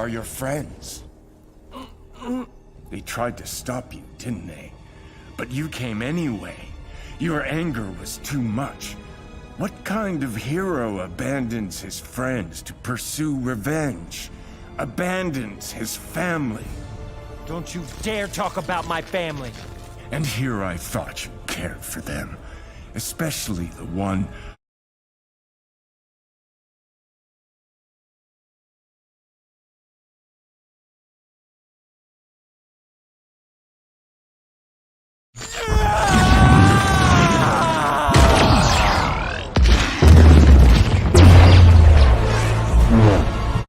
are your friends. They tried to stop you, didn't they? But you came anyway. Your anger was too much. What kind of hero abandons his friends to pursue revenge? Abandons his family? Don't you dare talk about my family! And here I thought you cared for them. Especially the one